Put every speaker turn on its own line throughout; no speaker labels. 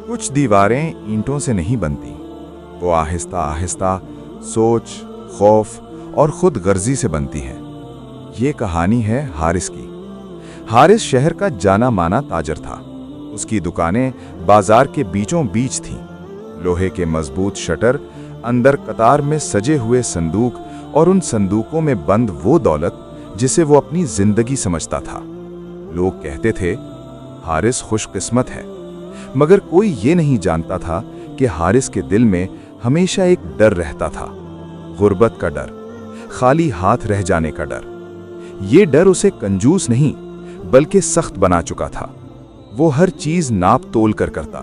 कुछ दीवारें ईंटों से नहीं बनती, वो आहिस्ता आहिस्ता सोच, खौफ और खुद गर्जी से बनती हैं। ये कहानी है हारिस की। हारिस शहर का जाना माना ताजर था। उसकी दुकानें बाजार के बीचों बीच थीं। लोहे के मजबूत शटर, अंदर कतार में सजे हुए संदूक और उन संदूकों में बंद वो दौलत जिसे वो अपनी जिंदगी समझता था। लोग कहते थे हारिस खुशकिस्मत है, मगर कोई ये नहीं जानता था कि हारिस के दिल में हमेशा एक डर रहता था, गुर्बत का डर, खाली हाथ रह जाने का डर। ये डर उसे कंजूस नहीं बल्कि सख्त बना चुका था। वो हर चीज नाप तोल कर करता,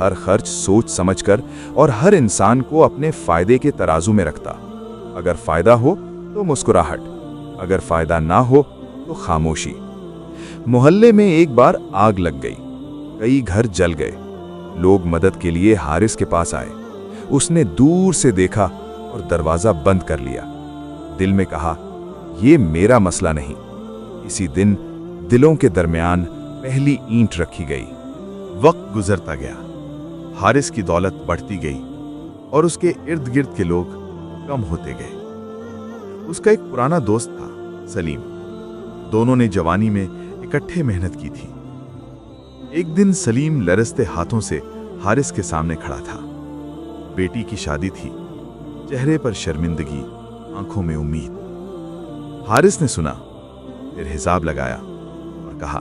हर खर्च सोच समझकर और हर इंसान को अपने फायदे के तराजू में रखता। अगर फायदा हो तो मुस्कुराहट, अगर फायदा ना हो तो खामोशी। मोहल्ले में एक बार आग लग गई, कई घर जल गए। लोग मदद के लिए हारिस के पास आए। उसने दूर से देखा और दरवाजा बंद कर लिया। दिल में कहा, ये मेरा मसला नहीं। इसी दिन दिलों के दरमियान पहली ईंट रखी गई।
वक्त गुजरता गया, हारिस की दौलत बढ़ती गई और उसके इर्द गिर्द के लोग कम होते गए। उसका एक पुराना दोस्त था, सलीम। दोनों ने जवानी में इकट्ठे मेहनत की थी। एक दिन सलीम लरसते हाथों से हारिस के सामने खड़ा था। बेटी की शादी थी, चेहरे पर शर्मिंदगी, आंखों में उम्मीद। हारिस ने सुना, फिर हिसाब लगाया और कहा,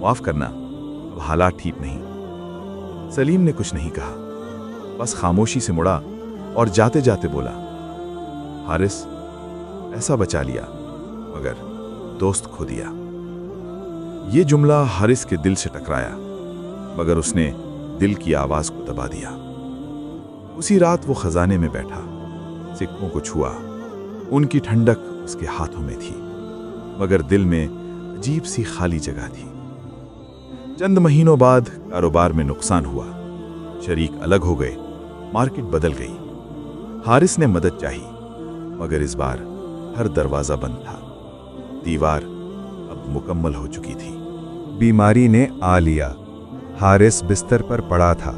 माफ करना, अब हालात ठीक नहीं। सलीम ने कुछ नहीं कहा, बस खामोशी से मुड़ा और जाते जाते बोला, हारिस, ऐसा बचा लिया मगर दोस्त खो दिया। ये जुमला हारिस के दिल से टकराया, मगर उसने दिल की आवाज को दबा दिया। उसी रात वो खजाने में बैठा, सिक्कों को छुआ। उनकी ठंडक उसके हाथों में थी, मगर दिल में अजीब सी खाली जगह थी। चंद महीनों बाद कारोबार में नुकसान हुआ, शरीक अलग हो गए, मार्केट बदल गई। हारिस ने मदद चाही, मगर इस बार हर दरवाजा बंद था। दीवार अब मुकम्मल हो चुकी थी।
बीमारी ने आ लिया। हारिस बिस्तर पर पड़ा था।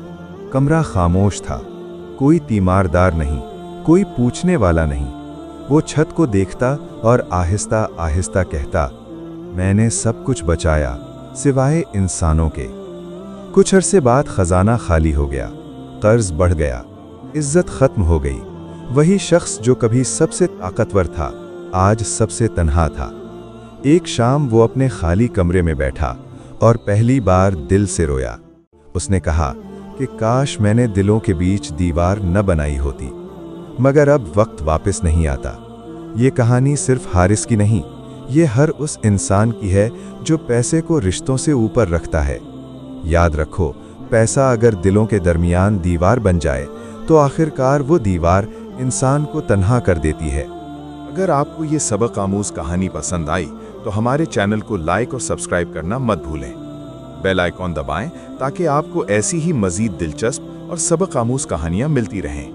कमरा खामोश था। कोई तीमारदार नहीं, कोई पूछने वाला नहीं। वो छत को देखता और आहिस्ता आहिस्ता कहता, मैंने सब कुछ बचाया सिवाय इंसानों के। कुछ अरसे बाद खजाना खाली हो गया, कर्ज बढ़ गया, इज्जत खत्म हो गई। वही शख्स जो कभी सबसे ताकतवर था, आज सबसे तन्हा था। एक शाम वो अपने खाली कमरे में बैठा और पहली बार दिल से रोया। उसने कहा कि काश मैंने दिलों के बीच दीवार न बनाई होती, मगर अब वक्त वापस नहीं आता। ये कहानी सिर्फ हारिस की नहीं, ये हर उस इंसान की है जो पैसे को रिश्तों से ऊपर रखता है। याद रखो, पैसा अगर दिलों के दरमियान दीवार बन जाए तो आखिरकार वो दीवार इंसान को तन्हा कर देती है।
अगर आपको ये सबक आमूज कहानी पसंद आई तो हमारे चैनल को लाइक और सब्सक्राइब करना मत भूलें। बेल आइकॉन दबाएं ताकि आपको ऐसी ही मजीद दिलचस्प और सबक आमूज कहानियां मिलती रहें।